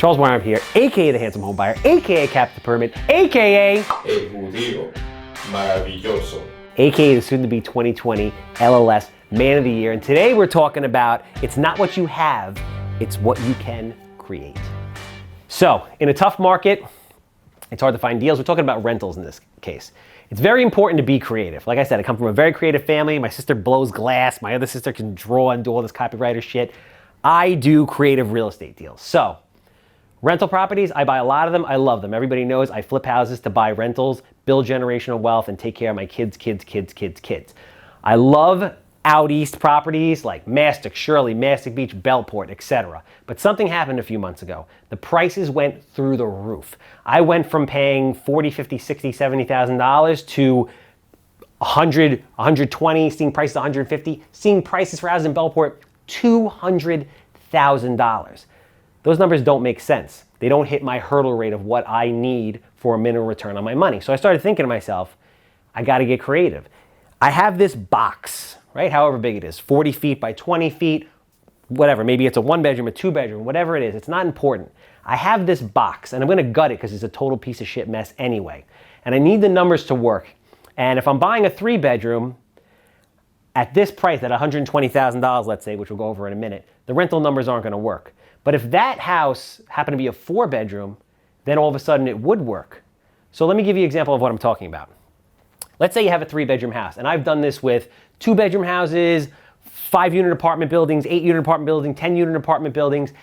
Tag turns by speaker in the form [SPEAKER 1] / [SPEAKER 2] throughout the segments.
[SPEAKER 1] Charles Weinraub here, AKA the Handsome Homebuyer, AKA Captain Permit, AKA
[SPEAKER 2] El Judío Maravilloso,
[SPEAKER 1] AKA the soon-to-be 2020 LLS Man of the Year. And today we're talking about it's not what you have, it's what you can create. So, in a tough market, it's hard to find deals. We're talking about rentals in this case. It's very important to be creative. Like I said, I come from a very creative family. My sister blows glass. My other sister can draw and do all this copywriter shit. I do creative real estate deals. So, rental properties, I buy a lot of them. I love them. Everybody knows I flip houses to buy rentals, build generational wealth, and take care of my kids. I love out east properties like Mastic, Shirley, Mastic Beach, Bellport, etc. But something happened a few months ago. The prices went through the roof. I went from paying $40, $50, $60, $70,000 to $100, $120, seeing prices $150, seeing prices for houses in Bellport $200,000. Those numbers don't make sense. They don't hit my hurdle rate of what I need for a minimum return on my money. So I started thinking to myself, I got to get creative. I have this box, right? However big it is, 40 feet by 20 feet, whatever. Maybe it's a 1-bedroom, a 2-bedroom, whatever it is. It's not important. I have this box and I'm going to gut it because it's a total piece of shit mess anyway. And I need the numbers to work. And if I'm buying a 3-bedroom at this price, at $120,000, let's say, which we'll go over in a minute, the rental numbers aren't going to work. But if that house happened to be a 4-bedroom, then all of a sudden it would work. So let me give you an example of what I'm talking about. Let's say you have a 3-bedroom house, and I've done this with 2-bedroom houses, 5-unit apartment buildings, 8-unit apartment buildings, 10-unit apartment buildings.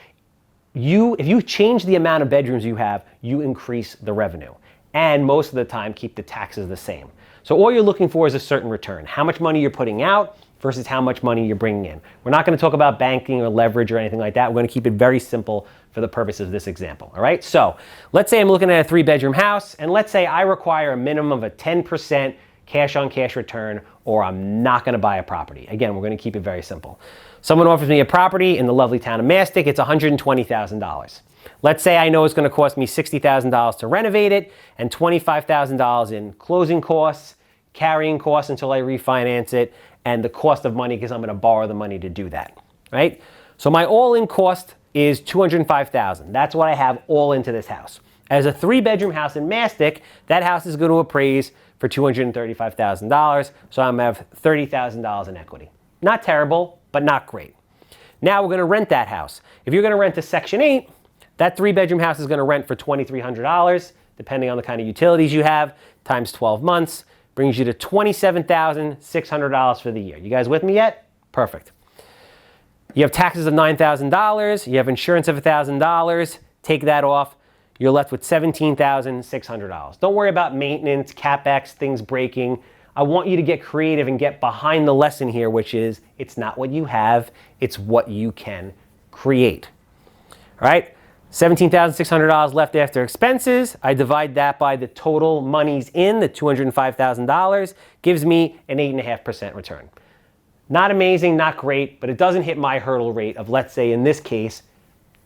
[SPEAKER 1] If you change the amount of bedrooms you have, you increase the revenue. And most of the time, keep the taxes the same. So all you're looking for is a certain return. How much money you're putting out versus how much money you're bringing in. We're not going to talk about banking or leverage or anything like that. We're going to keep it very simple for the purpose of this example, all right? So let's say I'm looking at a 3-bedroom house, and let's say I require a minimum of a 10% cash-on-cash return, or I'm not going to buy a property. Again, we're going to keep it very simple. Someone offers me a property in the lovely town of Mastic. It's $120,000. Let's say I know it's going to cost me $60,000 to renovate it and $25,000 in closing costs, carrying costs until I refinance it, and the cost of money because I'm going to borrow the money to do that, right? So my all-in cost is $205,000. That's what I have all into this house. As a 3-bedroom house in Mastic, that house is going to appraise for $235,000, so I'm going to have $30,000 in equity. Not terrible, but not great. Now we're going to rent that house. If you're going to rent a Section 8, that 3-bedroom house is going to rent for $2,300, depending on the kind of utilities you have, times 12 months. Brings you to $27,600 for the year. You guys with me yet? Perfect. You have taxes of $9,000. You have insurance of $1,000. Take that off. You're left with $17,600. Don't worry about maintenance, CapEx, things breaking. I want you to get creative and get behind the lesson here, which is it's not what you have, it's what you can create. All right? $17,600 left after expenses. I divide that by the total monies in, the $205,000, gives me an 8.5% return. Not amazing, not great, but it doesn't hit my hurdle rate of, let's say in this case,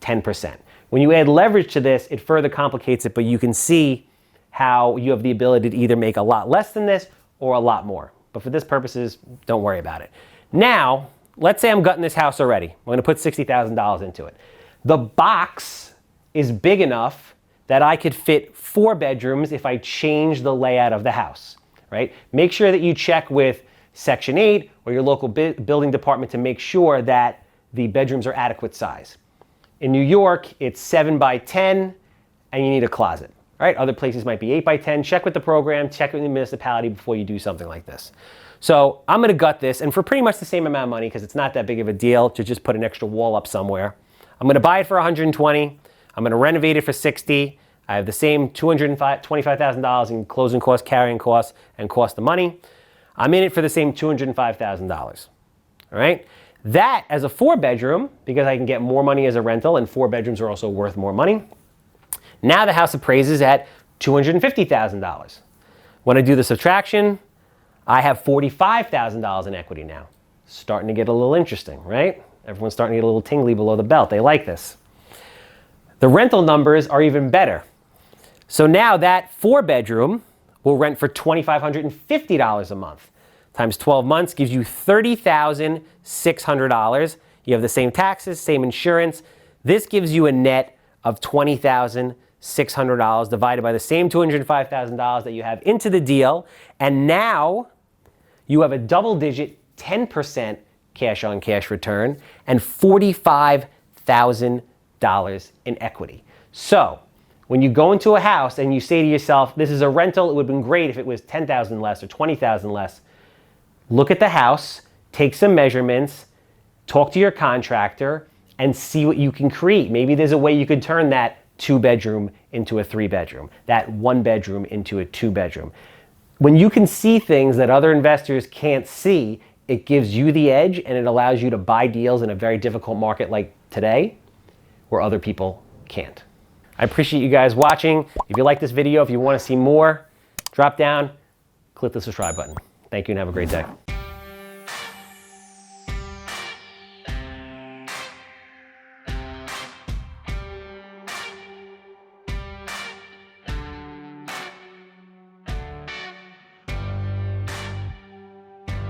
[SPEAKER 1] 10%. When you add leverage to this, it further complicates it, but you can see how you have the ability to either make a lot less than this or a lot more. But for this purposes, don't worry about it. Now, let's say I'm gutting this house already. I'm going to put $60,000 into it. The box is big enough that I could fit 4 bedrooms if I change the layout of the house, right? Make sure that you check with Section 8 or your local building department to make sure that the bedrooms are adequate size. In New York, it's 7 by 10 and you need a closet, right? Other places might be 8 by 10. Check with the program, check with the municipality before you do something like this. So I'm going to gut this, and for pretty much the same amount of money, because it's not that big of a deal to just put an extra wall up somewhere, I'm going to buy it for $120,000. I'm going to renovate it for $60,000. I have the same $225,000 in closing costs, carrying costs, and cost of money. I'm in it for the same $205,000. All right? That as a 4-bedroom, because I can get more money as a rental, and 4 bedrooms are also worth more money. Now the house appraises at $250,000. When I do the subtraction, I have $45,000 in equity now. Starting to get a little interesting, right? Everyone's starting to get a little tingly below the belt. They like this. The rental numbers are even better. So now that 4-bedroom will rent for $2,550 a month. Times 12 months gives you $30,600. You have the same taxes, same insurance. This gives you a net of $20,600 divided by the same $205,000 that you have into the deal. And now you have a double-digit 10% cash-on-cash return and $45,000 in equity. So when you go into a house and you say to yourself, this is a rental, it would have been great if it was $10,000 less or $20,000 less, look at the house, take some measurements, talk to your contractor, and see what you can create. Maybe there's a way you could turn that 2-bedroom into a 3-bedroom, that 1-bedroom into a 2-bedroom. When you can see things that other investors can't see, it gives you the edge and it allows you to buy deals in a very difficult market like today where other people can't. I appreciate you guys watching. If you like this video, if you want to see more, drop down, click the subscribe button. Thank you and have a great day.